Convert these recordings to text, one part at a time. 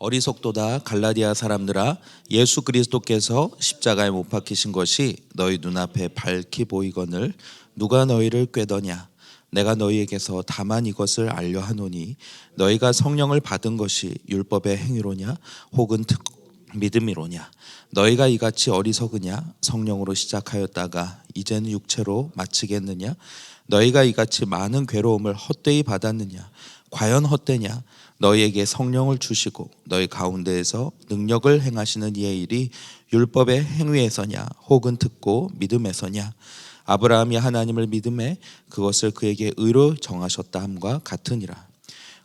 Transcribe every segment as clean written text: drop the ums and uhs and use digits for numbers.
어리석도다 갈라디아 사람들아, 예수 그리스도께서 십자가에 못 박히신 것이 너희 눈앞에 밝히 보이거늘 누가 너희를 꾀더냐. 내가 너희에게서 다만 이것을 알려 하노니 너희가 성령을 받은 것이 율법의 행위로냐 혹은 믿음이로냐. 너희가 이같이 어리석으냐. 성령으로 시작하였다가 이제는 육체로 마치겠느냐. 너희가 이같이 많은 괴로움을 헛되이 받았느냐. 과연 헛되냐. 너희에게 성령을 주시고 너희 가운데에서 능력을 행하시는 이의 일이 율법의 행위에서냐 혹은 듣고 믿음에서냐. 아브라함이 하나님을 믿음에 그것을 그에게 의로 정하셨다 함과 같으니라.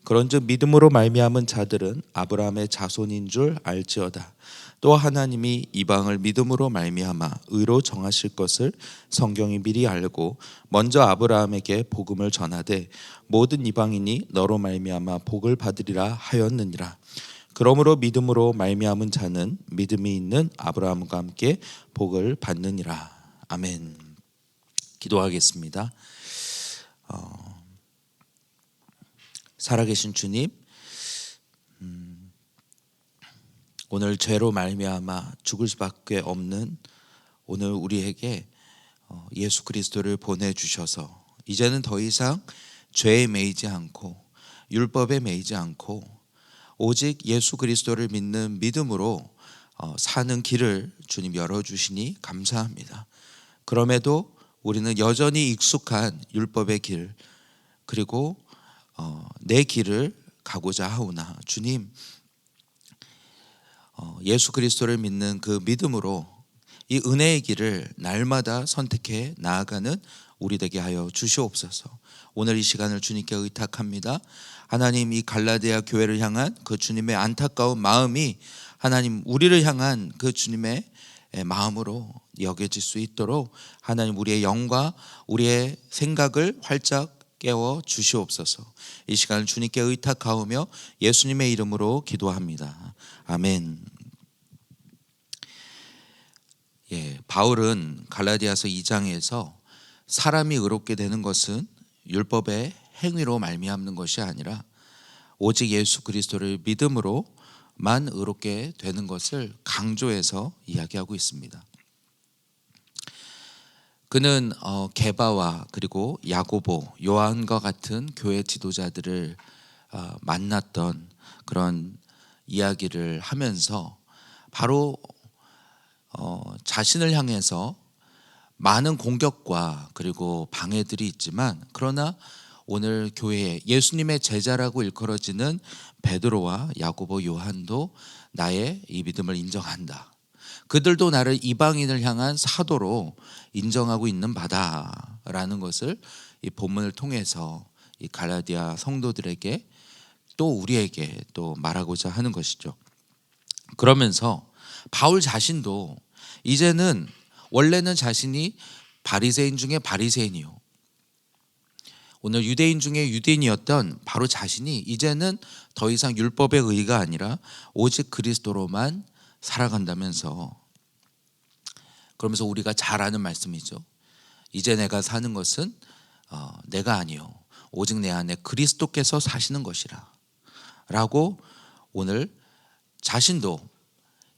그런즉 믿음으로 말미암은 자들은 아브라함의 자손인 줄 알지어다. 또 하나님이 이방을 믿음으로 말미암아 의로 정하실 것을 성경이 미리 알고 먼저 아브라함에게 복음을 전하되 모든 이방인이 너로 말미암아 복을 받으리라 하였느니라. 그러므로 믿음으로 말미암은 자는 믿음이 있는 아브라함과 함께 복을 받느니라. 아멘. 기도하겠습니다. 살아계신 주님, 오늘 죄로 말미암아 죽을 수밖에 없는 오늘 우리에게 예수 그리스도를 보내주셔서 이제는 더 이상 죄에 매이지 않고 율법에 매이지 않고 오직 예수 그리스도를 믿는 믿음으로 사는 길을 주님 열어주시니 감사합니다. 그럼에도 우리는 여전히 익숙한 율법의 길 그리고 내 길을 가고자 하오나 주님, 예수 그리스도를 믿는 그 믿음으로 이 은혜의 길을 날마다 선택해 나아가는 우리 되게 하여 주시옵소서. 오늘 이 시간을 주님께 의탁합니다. 하나님, 이 갈라디아 교회를 향한 그 주님의 안타까운 마음이 하나님 우리를 향한 그 주님의 마음으로 여겨질 수 있도록 하나님 우리의 영과 우리의 생각을 활짝 깨워 주시옵소서. 이 시간을 주님께 의탁하오며 예수님의 이름으로 기도합니다. 아멘. 바울은 갈라디아서 2장에서 사람이 의롭게 되는 것은 율법의 행위로 말미암는 것이 아니라 오직 예수 그리스도를 믿음으로만 의롭게 되는 것을 강조해서 이야기하고 있습니다. 그는 게바와 그리고 야고보, 요한과 같은 교회 지도자들을 만났던 그런 이야기를 하면서 바로 자신을 향해서 많은 공격과 그리고 방해들이 있지만 그러나 오늘 교회에 예수님의 제자라고 일컬어지는 베드로와 야고보, 요한도 나의 이 믿음을 인정한다. 그들도 나를 이방인을 향한 사도로 인정하고 있는 바다라는 것을 이 본문을 통해서 이 갈라디아 성도들에게 또 우리에게 또 말하고자 하는 것이죠. 그러면서 바울 자신도 이제는 원래는 자신이 바리새인 중에 바리새인이요, 오늘 유대인 중에 유대인이었던 바로 자신이 이제는 더 이상 율법의 의가 아니라 오직 그리스도로만 살아간다면서, 그러면서 우리가 잘 아는 말씀이죠. 이제 내가 사는 것은 내가 아니요 오직 내 안에 그리스도께서 사시는 것이라 라고 오늘 자신도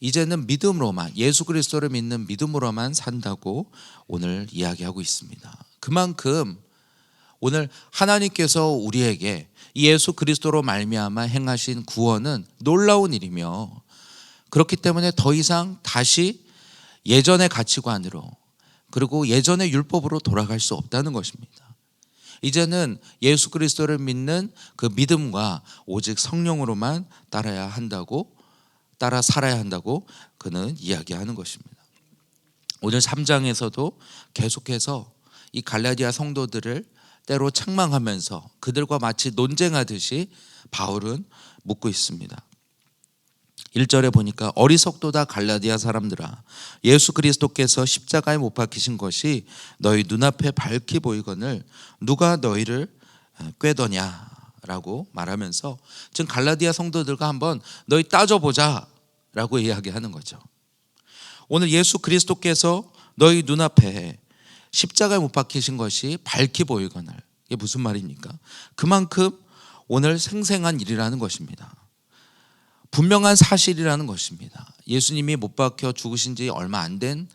이제는 믿음으로만, 예수 그리스도를 믿는 믿음으로만 산다고 오늘 이야기하고 있습니다. 그만큼 오늘 하나님께서 우리에게 예수 그리스도로 말미암아 행하신 구원은 놀라운 일이며, 그렇기 때문에 더 이상 다시 예전의 가치관으로 그리고 예전의 율법으로 돌아갈 수 없다는 것입니다. 이제는 예수 그리스도를 믿는 그 믿음과 오직 성령으로만 따라 살아야 한다고 그는 이야기하는 것입니다. 오늘 3장에서도 계속해서 이 갈라디아 성도들을 때로 책망하면서 그들과 마치 논쟁하듯이 바울은 묻고 있습니다. 1절에 보니까 어리석도다 갈라디아 사람들아, 예수 그리스도께서 십자가에 못 박히신 것이 너희 눈앞에 밝히 보이거늘 누가 너희를 꾀더냐 라고 말하면서 지금 갈라디아 성도들과 한번 너희 따져보자 라고 이야기하는 거죠. 오늘 예수 그리스도께서 너희 눈앞에 십자가에 못 박히신 것이 밝히 보이거늘, 이게 무슨 말입니까? 그만큼 오늘 생생한 일이라는 것입니다. 분명한 사실이라는 것입니다. 예수님이 못 박혀 죽으신 지 얼마 안 된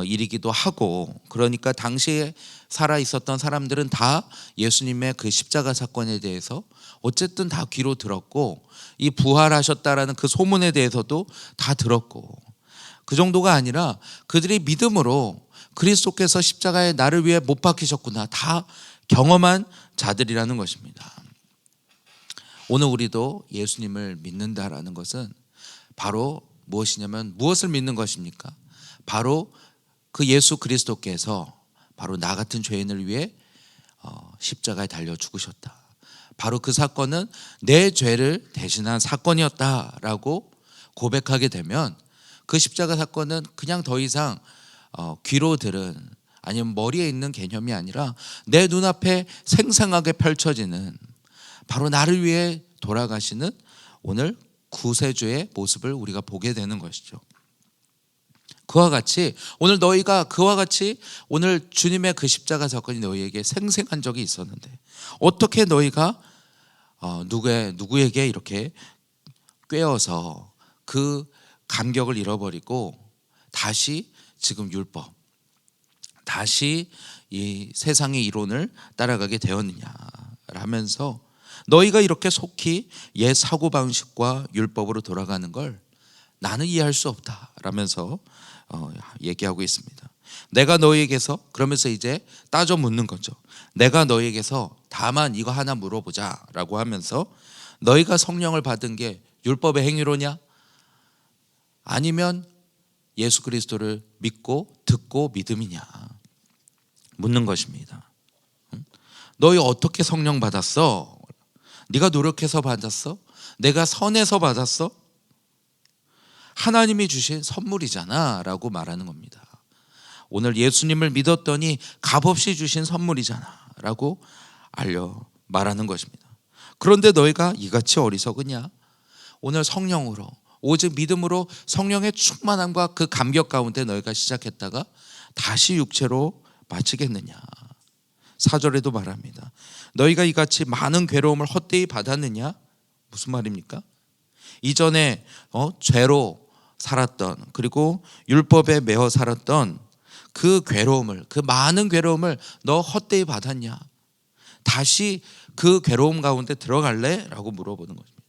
일이기도 하고, 그러니까 당시에 살아 있었던 사람들은 다 예수님의 그 십자가 사건에 대해서 어쨌든 다 귀로 들었고, 이 부활하셨다라는 그 소문에 대해서도 다 들었고, 그 정도가 아니라 그들이 믿음으로 그리스도께서 십자가에 나를 위해 못 박히셨구나 다 경험한 자들이라는 것입니다. 오늘 우리도 예수님을 믿는다라는 것은 바로 무엇이냐면, 무엇을 믿는 것입니까? 바로 그 예수 그리스도께서 바로 나 같은 죄인을 위해 십자가에 달려 죽으셨다. 바로 그 사건은 내 죄를 대신한 사건이었다라고 고백하게 되면, 그 십자가 사건은 그냥 더 이상 귀로 들은 아니면 머리에 있는 개념이 아니라 내 눈앞에 생생하게 펼쳐지는, 바로 나를 위해 돌아가시는 오늘 구세주의 모습을 우리가 보게 되는 것이죠. 그와 같이 오늘 너희가 그와 같이 오늘 주님의 그 십자가 사건이 너희에게 생생한 적이 있었는데, 어떻게 너희가 누구에게 이렇게 꿰어서 그 감격을 잃어버리고 다시 지금 율법, 다시 이 세상의 이론을 따라가게 되었느냐 하면서, 너희가 이렇게 속히 옛 사고방식과 율법으로 돌아가는 걸 나는 이해할 수 없다 라면서 얘기하고 있습니다. 내가 너희에게서, 그러면서 이제 따져 묻는 거죠. 내가 너희에게서 다만 이거 하나 물어보자 라고 하면서, 너희가 성령을 받은 게 율법의 행위로냐? 아니면 예수 그리스도를 믿고 듣고 믿음이냐 묻는 것입니다. 너희 어떻게 성령 받았어? 네가 노력해서 받았어? 내가 선해서 받았어? 하나님이 주신 선물이잖아 라고 말하는 겁니다. 오늘 예수님을 믿었더니 값없이 주신 선물이잖아 라고 말하는 것입니다. 그런데 너희가 이같이 어리석으냐? 오늘 성령으로, 오직 믿음으로 성령의 충만함과 그 감격 가운데 너희가 시작했다가 다시 육체로 마치겠느냐? 4절에도 말합니다. 너희가 이같이 많은 괴로움을 헛되이 받았느냐? 무슨 말입니까? 이전에 죄로 살았던, 그리고 율법에 매어 살았던 그 괴로움을, 그 많은 괴로움을 너 헛되이 받았냐? 다시 그 괴로움 가운데 들어갈래? 라고 물어보는 것입니다.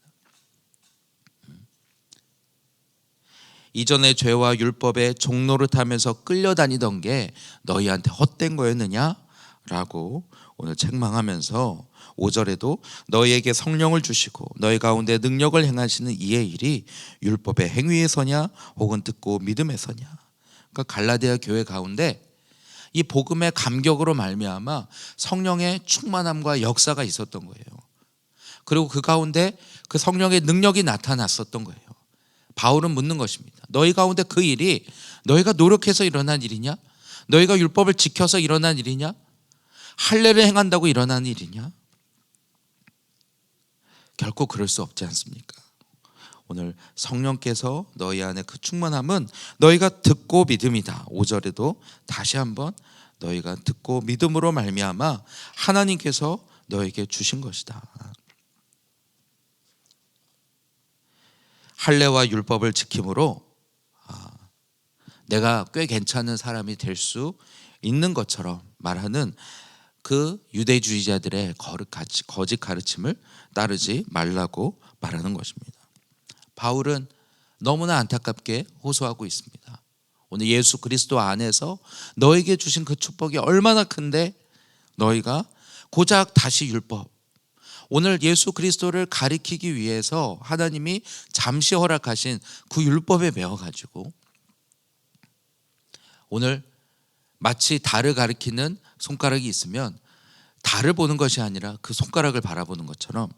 이전에 죄와 율법의 종로를 타면서 끌려다니던 게 너희한테 헛된 거였느냐? 라고 오늘 책망하면서 5절에도 너희에게 성령을 주시고 너희 가운데 능력을 행하시는 이의 일이 율법의 행위에서냐 혹은 듣고 믿음에서냐. 그러니까 갈라디아 교회 가운데 이 복음의 감격으로 말미암아 성령의 충만함과 역사가 있었던 거예요. 그리고 그 가운데 그 성령의 능력이 나타났었던 거예요. 바울은 묻는 것입니다. 너희 가운데 그 일이 너희가 노력해서 일어난 일이냐? 너희가 율법을 지켜서 일어난 일이냐? 할례를 행한다고 일어난 일이냐? 결코 그럴 수 없지 않습니까? 오늘 성령께서 너희 안에 그 충만함은 너희가 듣고 믿음이다. 5절에도 다시 한번 너희가 듣고 믿음으로 말미암아 하나님께서 너에게 주신 것이다. 할례와 율법을 지킴으로 내가 꽤 괜찮은 사람이 될 수 있는 것처럼 말하는 그 유대주의자들의 거짓 가르침을 따르지 말라고 말하는 것입니다. 바울은 너무나 안타깝게 호소하고 있습니다. 오늘 예수 그리스도 안에서 너에게 주신 그 축복이 얼마나 큰데 너희가 고작 다시 율법, 오늘 예수 그리스도를 가리키기 위해서 하나님이 잠시 허락하신 그 율법에 매어가지고 오늘 마치 달을 가리키는 손가락이 있으면 달을 보는 것이 아니라 그 손가락을 바라보는 것처럼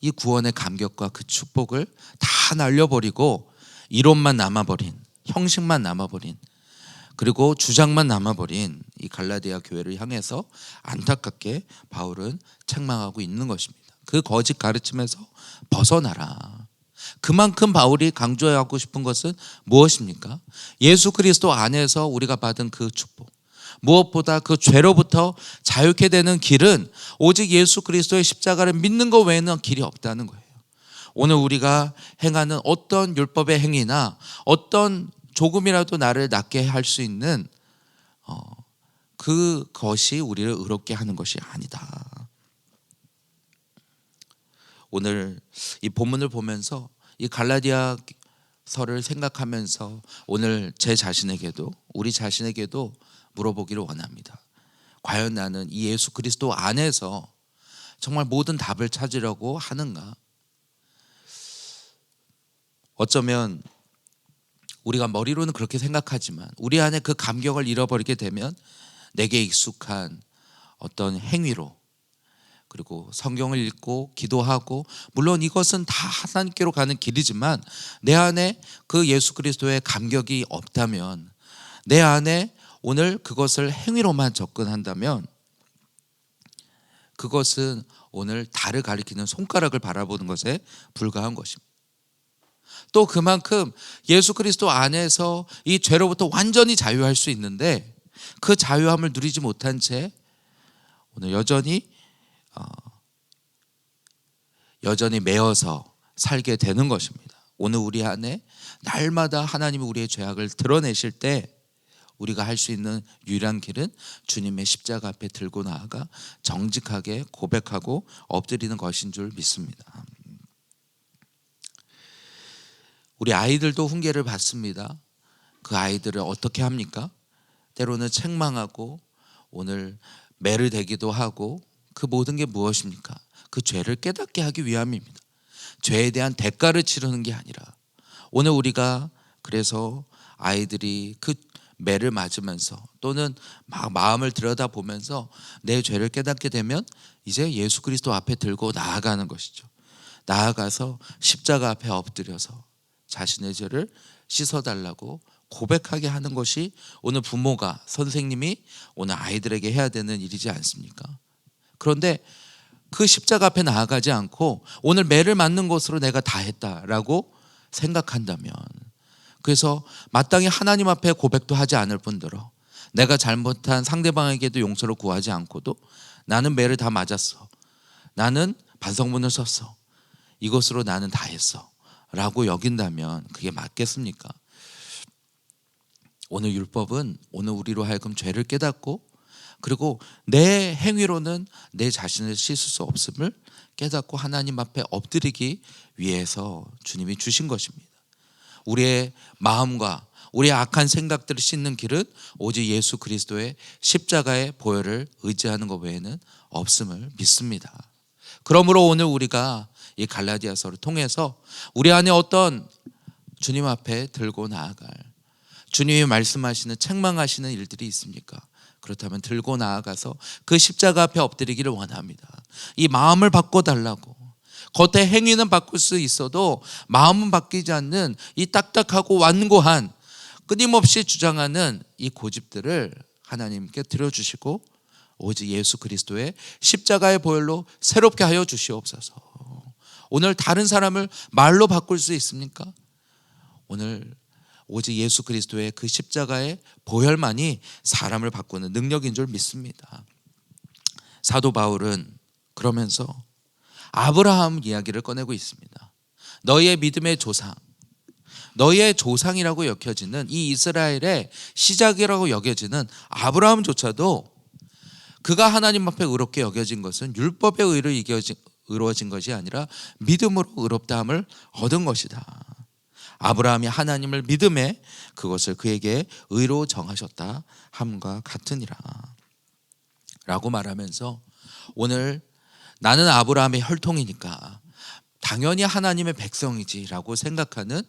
이 구원의 감격과 그 축복을 다 날려버리고 이론만 남아버린, 형식만 남아버린, 그리고 주장만 남아버린 이 갈라디아 교회를 향해서 안타깝게 바울은 책망하고 있는 것입니다. 그 거짓 가르침에서 벗어나라. 그만큼 바울이 강조하고 싶은 것은 무엇입니까? 예수 그리스도 안에서 우리가 받은 그 축복, 무엇보다 그 죄로부터 자유케 되는 길은 오직 예수 그리스도의 십자가를 믿는 것 외에는 길이 없다는 거예요. 오늘 우리가 행하는 어떤 율법의 행위나 어떤 조금이라도 나를 낫게 할 수 있는 그것이 우리를 의롭게 하는 것이 아니다. 오늘 이 본문을 보면서 이 갈라디아서를 생각하면서 오늘 제 자신에게도 우리 자신에게도 물어보기를 원합니다. 과연 나는 이 예수 그리스도 안에서 정말 모든 답을 찾으려고 하는가? 어쩌면 우리가 머리로는 그렇게 생각하지만 우리 안에 그 감격을 잃어버리게 되면 내게 익숙한 어떤 행위로, 그리고 성경을 읽고 기도하고, 물론 이것은 다 하나님께로 가는 길이지만 내 안에 그 예수 그리스도의 감격이 없다면, 내 안에 오늘 그것을 행위로만 접근한다면 그것은 오늘 달을 가리키는 손가락을 바라보는 것에 불과한 것입니다. 또 그만큼 예수 그리스도 안에서 이 죄로부터 완전히 자유할 수 있는데 그 자유함을 누리지 못한 채 오늘 여전히 매어서 살게 되는 것입니다. 오늘 우리 안에 날마다 하나님이 우리의 죄악을 드러내실 때 우리가 할 수 있는 유일한 길은 주님의 십자가 앞에 들고 나아가 정직하게 고백하고 엎드리는 것인 줄 믿습니다. 우리 아이들도 훈계를 받습니다. 그 아이들을 어떻게 합니까? 때로는 책망하고 오늘 매를 대기도 하고, 그 모든 게 무엇입니까? 그 죄를 깨닫게 하기 위함입니다. 죄에 대한 대가를 치르는 게 아니라, 오늘 우리가 그래서 아이들이 그 매를 맞으면서 또는 막 마음을 들여다보면서 내 죄를 깨닫게 되면 이제 예수 그리스도 앞에 들고 나아가는 것이죠. 나아가서 십자가 앞에 엎드려서 자신의 죄를 씻어달라고 고백하게 하는 것이 오늘 부모가, 선생님이 오늘 아이들에게 해야 되는 일이지 않습니까? 그런데 그 십자가 앞에 나아가지 않고 오늘 매를 맞는 것으로 내가 다 했다라고 생각한다면, 그래서 마땅히 하나님 앞에 고백도 하지 않을 뿐더러 내가 잘못한 상대방에게도 용서를 구하지 않고도 나는 매를 다 맞았어, 나는 반성문을 썼어, 이것으로 나는 다 했어 라고 여긴다면 그게 맞겠습니까? 오늘 율법은 오늘 우리로 하여금 죄를 깨닫고, 그리고 내 행위로는 내 자신을 씻을 수 없음을 깨닫고 하나님 앞에 엎드리기 위해서 주님이 주신 것입니다. 우리의 마음과 우리의 악한 생각들을 씻는 길은 오직 예수 그리스도의 십자가의 보혈을 의지하는 것 외에는 없음을 믿습니다. 그러므로 오늘 우리가 이 갈라디아서를 통해서 우리 안에 어떤 주님 앞에 들고 나아갈, 주님이 말씀하시는 책망하시는 일들이 있습니까? 그렇다면 들고 나아가서 그 십자가 앞에 엎드리기를 원합니다. 이 마음을 바꿔달라고. 겉의 행위는 바꿀 수 있어도 마음은 바뀌지 않는 이 딱딱하고 완고한, 끊임없이 주장하는 이 고집들을 하나님께 들어주시고 오직 예수 그리스도의 십자가의 보혈로 새롭게 하여 주시옵소서. 오늘 다른 사람을 말로 바꿀 수 있습니까? 오늘 오직 예수 그리스도의 그 십자가의 보혈만이 사람을 바꾸는 능력인 줄 믿습니다. 사도 바울은 그러면서 아브라함 이야기를 꺼내고 있습니다. 너희의 믿음의 조상, 너희의 조상이라고 여겨지는 이 이스라엘의 시작이라고 여겨지는 아브라함조차도 그가 하나님 앞에 의롭게 여겨진 것은 율법의 의로 이루어진 것이 아니라 믿음으로 의롭다함을 얻은 것이다. 아브라함이 하나님을 믿음에 그것을 그에게 의로 정하셨다 함과 같으니라 라고 말하면서, 오늘 나는 아브라함의 혈통이니까 당연히 하나님의 백성이지라고 생각하는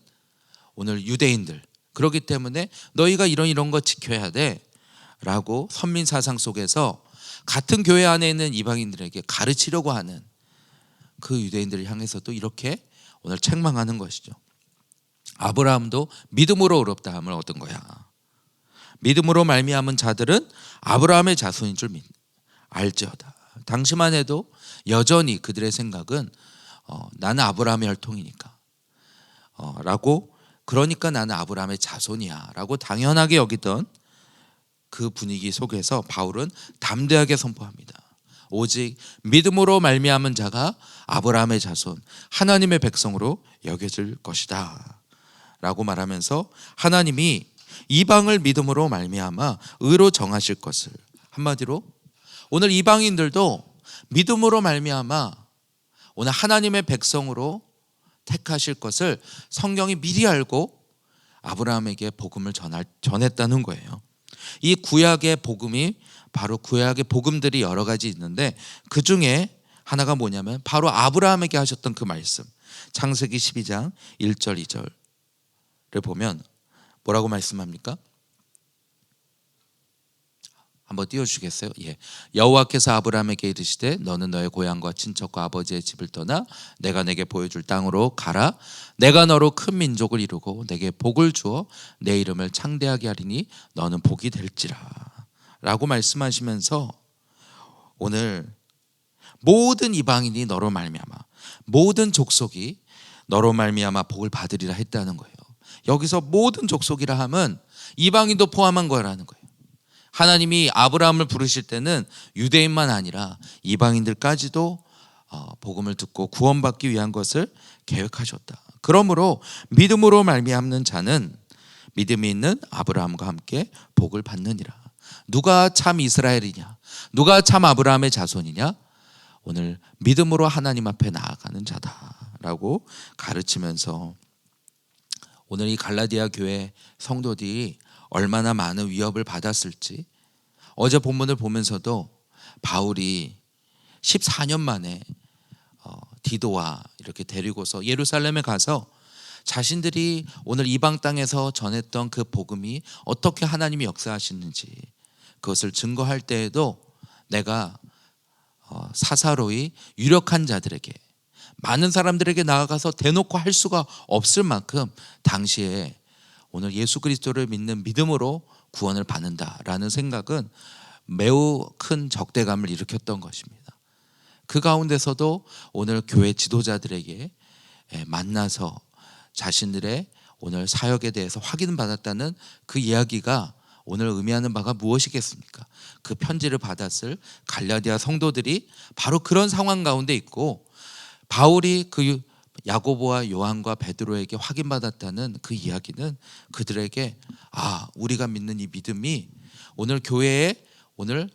오늘 유대인들, 그렇기 때문에 너희가 이런 거 지켜야 돼 라고 선민 사상 속에서 같은 교회 안에 있는 이방인들에게 가르치려고 하는 그 유대인들을 향해서도 이렇게 오늘 책망하는 것이죠. 아브라함도 믿음으로 의롭다함을 얻은 거야. 믿음으로 말미암은 자들은 아브라함의 자손인 줄 알지어다. 당시만 해도 여전히 그들의 생각은 나는 아브라함의 혈통이니까 라고, 그러니까 나는 아브라함의 자손이야 라고 당연하게 여기던 그 분위기 속에서 바울은 담대하게 선포합니다. 오직 믿음으로 말미암은 자가 아브라함의 자손 하나님의 백성으로 여겨질 것이다 라고 말하면서 하나님이 이방을 믿음으로 말미암아 의로 정하실 것을, 한마디로 오늘 이방인들도 믿음으로 말미암아 오늘 하나님의 백성으로 택하실 것을 성경이 미리 알고 아브라함에게 복음을 전했다는 거예요. 이 구약의 복음이 바로 구약의 복음들이 여러 가지 있는데 그 중에 하나가 뭐냐면 바로 아브라함에게 하셨던 그 말씀, 창세기 12장 1절 2절을 보면 뭐라고 말씀합니까? 한번 띄워주시겠어요? 예. 여호와께서 아브라함에게 이르시되 너는 너의 고향과 친척과 아버지의 집을 떠나 내가 내게 보여줄 땅으로 가라. 내가 너로 큰 민족을 이루고 내게 복을 주어 내 이름을 창대하게 하리니 너는 복이 될지라 라고 말씀하시면서 오늘 모든 이방인이 너로 말미암아, 모든 족속이 너로 말미암아 복을 받으리라 했다는 거예요. 여기서 모든 족속이라 함은 이방인도 포함한 거라는 거예요. 하나님이 아브라함을 부르실 때는 유대인만 아니라 이방인들까지도 복음을 듣고 구원받기 위한 것을 계획하셨다. 그러므로 믿음으로 말미암는 자는 믿음이 있는 아브라함과 함께 복을 받느니라. 누가 참 이스라엘이냐? 누가 참 아브라함의 자손이냐? 오늘 믿음으로 하나님 앞에 나아가는 자다라고 가르치면서 오늘 이 갈라디아 교회 성도들이 얼마나 많은 위협을 받았을지, 어제 본문을 보면서도 바울이 14년 만에 디도와 이렇게 데리고서 예루살렘에 가서 자신들이 오늘 이방 땅에서 전했던 그 복음이 어떻게 하나님이 역사하시는지 그것을 증거할 때에도 내가 사사로이 유력한 자들에게, 많은 사람들에게 나아가서 대놓고 할 수가 없을 만큼 당시에 오늘 예수 그리스도를 믿는 믿음으로 구원을 받는다라는 생각은 매우 큰 적대감을 일으켰던 것입니다. 그 가운데서도 오늘 교회 지도자들에게 만나서 자신들의 오늘 사역에 대해서 확인받았다는 그 이야기가 오늘 의미하는 바가 무엇이겠습니까? 그 편지를 받았을 갈라디아 성도들이 바로 그런 상황 가운데 있고, 바울이 그 야고보와 요한과 베드로에게 확인받았다는 그 이야기는 그들에게 우리가 믿는 이 믿음이 오늘 교회에 오늘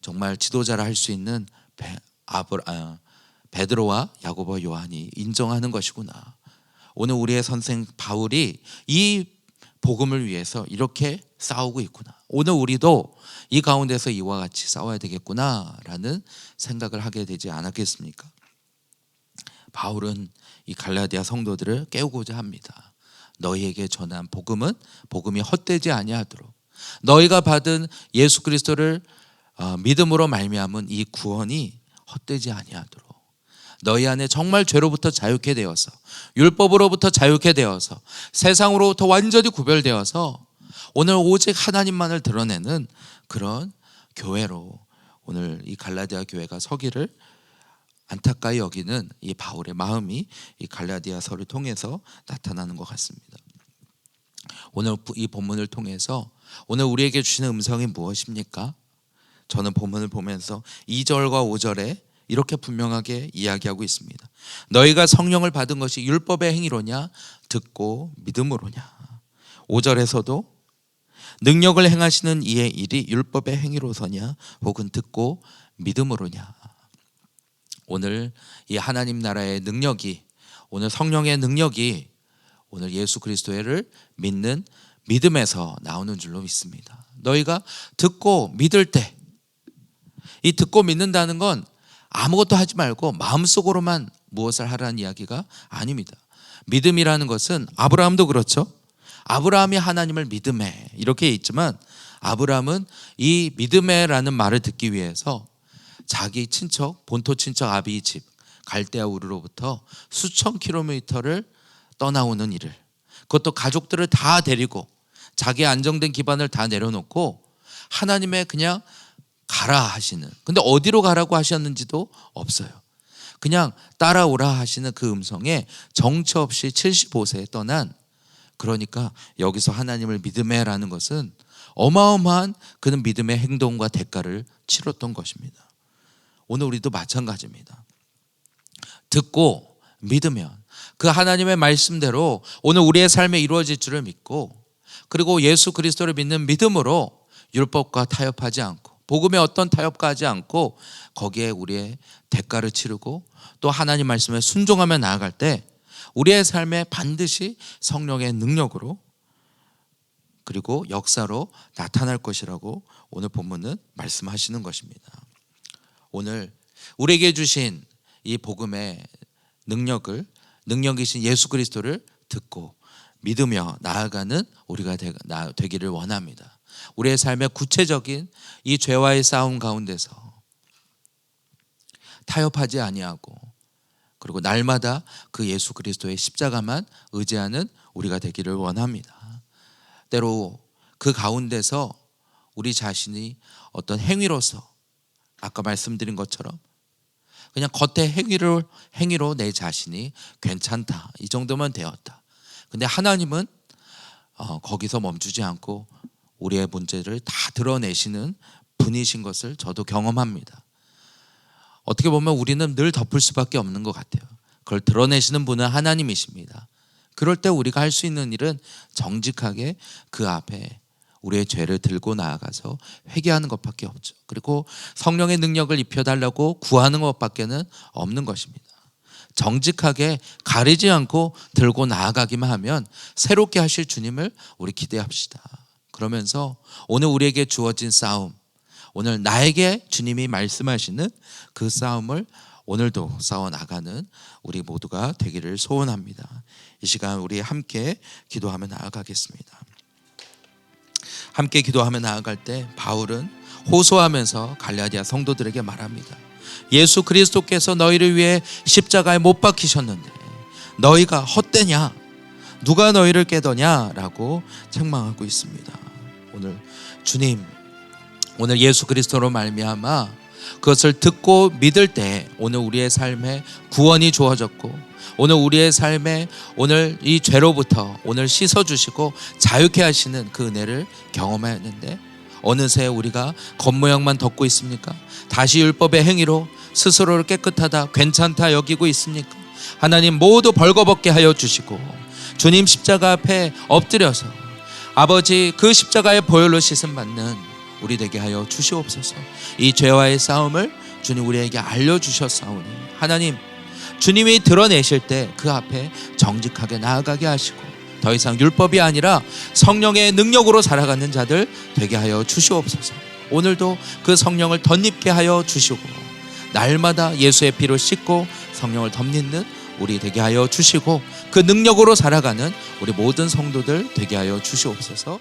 정말 지도자라 할 수 있는 베드로와 야고보와 요한이 인정하는 것이구나. 오늘 우리의 선생 바울이 이 복음을 위해서 이렇게 싸우고 있구나. 오늘 우리도 이 가운데서 이와 같이 싸워야 되겠구나라는 생각을 하게 되지 않았겠습니까? 바울은 이 갈라디아 성도들을 깨우고자 합니다. 너희에게 전한 복음이 헛되지 아니하도록, 너희가 받은 예수 그리스도를 믿음으로 말미암은 이 구원이 헛되지 아니하도록, 너희 안에 정말 죄로부터 자유케 되어서, 율법으로부터 자유케 되어서, 세상으로부터 완전히 구별되어서 오늘 오직 하나님만을 드러내는 그런 교회로 오늘 이 갈라디아 교회가 서기를 안타까이 여기는 이 바울의 마음이 이 갈라디아서를 통해서 나타나는 것 같습니다. 오늘 이 본문을 통해서 오늘 우리에게 주시는 음성이 무엇입니까? 저는 본문을 보면서 2절과 5절에 이렇게 분명하게 이야기하고 있습니다. 너희가 성령을 받은 것이 율법의 행위로냐 듣고 믿음으로냐. 5절에서도 능력을 행하시는 이의 일이 율법의 행위로서냐 혹은 듣고 믿음으로냐. 오늘 이 하나님 나라의 능력이, 오늘 성령의 능력이 오늘 예수 그리스도를 믿는 믿음에서 나오는 줄로 믿습니다. 너희가 듣고 믿을 때, 이 듣고 믿는다는 건 아무것도 하지 말고 마음속으로만 무엇을 하라는 이야기가 아닙니다. 믿음이라는 것은 아브라함도 그렇죠. 아브라함이 하나님을 믿음에 이렇게 있지만 아브라함은 이 믿음에라는 말을 듣기 위해서 자기 친척, 본토 친척 아비의 집 갈대아 우르로부터 수천 킬로미터를 떠나오는 일을, 그것도 가족들을 다 데리고 자기의 안정된 기반을 다 내려놓고 하나님의 그냥 가라 하시는, 근데 어디로 가라고 하셨는지도 없어요. 그냥 따라오라 하시는 그 음성에 정처 없이 75세에 떠난, 그러니까 여기서 하나님을 믿음에라는 것은 어마어마한 그는 믿음의 행동과 대가를 치렀던 것입니다. 오늘 우리도 마찬가지입니다. 듣고 믿으면 그 하나님의 말씀대로 오늘 우리의 삶에 이루어질 줄을 믿고, 그리고 예수 그리스도를 믿는 믿음으로 율법과 타협하지 않고 복음에 어떤 타협과 하지 않고 거기에 우리의 대가를 치르고 또 하나님 말씀에 순종하며 나아갈 때 우리의 삶에 반드시 성령의 능력으로 그리고 역사로 나타날 것이라고 오늘 본문은 말씀하시는 것입니다. 오늘 우리에게 주신 이 복음의 능력이신 예수 그리스도를 듣고 믿으며 나아가는 우리가 되기를 원합니다. 우리의 삶의 구체적인 이 죄와의 싸움 가운데서 타협하지 아니하고 그리고 날마다 그 예수 그리스도의 십자가만 의지하는 우리가 되기를 원합니다. 때로 그 가운데서 우리 자신이 어떤 행위로서 아까 말씀드린 것처럼 그냥 겉의 행위로 내 자신이 괜찮다, 이 정도면 되었다. 근데 하나님은 거기서 멈추지 않고 우리의 문제를 다 드러내시는 분이신 것을 저도 경험합니다. 어떻게 보면 우리는 늘 덮을 수밖에 없는 것 같아요. 그걸 드러내시는 분은 하나님이십니다. 그럴 때 우리가 할 수 있는 일은 정직하게 그 앞에 우리의 죄를 들고 나아가서 회개하는 것밖에 없죠. 그리고 성령의 능력을 입혀달라고 구하는 것밖에는 없는 것입니다. 정직하게 가리지 않고 들고 나아가기만 하면 새롭게 하실 주님을 우리 기대합시다. 그러면서 오늘 우리에게 주어진 싸움, 오늘 나에게 주님이 말씀하시는 그 싸움을 오늘도 싸워나가는 우리 모두가 되기를 소원합니다. 이 시간 우리 함께 기도하며 나아가겠습니다. 함께 기도하며 나아갈 때 바울은 호소하면서 갈라디아 성도들에게 말합니다. 예수 그리스도께서 너희를 위해 십자가에 못 박히셨는데 너희가 헛되냐? 누가 너희를 깨더냐? 라고 책망하고 있습니다. 오늘 주님, 오늘 예수 그리스도로 말미암아 그것을 듣고 믿을 때 오늘 우리의 삶에 구원이 주어졌고 오늘 우리의 삶에 오늘 이 죄로부터 오늘 씻어주시고 자유케 하시는 그 은혜를 경험하였는데 어느새 우리가 겉모양만 덮고 있습니까? 다시 율법의 행위로 스스로를 깨끗하다, 괜찮다 여기고 있습니까? 하나님 모두 벌거벗게 하여 주시고 주님 십자가 앞에 엎드려서 아버지 그 십자가의 보혈로 씻음 받는 우리 되게 하여 주시옵소서. 이 죄와의 싸움을 주님 우리에게 알려주셨사오니 하나님 주님이 드러내실 때 그 앞에 정직하게 나아가게 하시고 더 이상 율법이 아니라 성령의 능력으로 살아가는 자들 되게 하여 주시옵소서. 오늘도 그 성령을 덧입게 하여 주시고 날마다 예수의 피로 씻고 성령을 덧입는 우리 되게 하여 주시고 그 능력으로 살아가는 우리 모든 성도들 되게 하여 주시옵소서.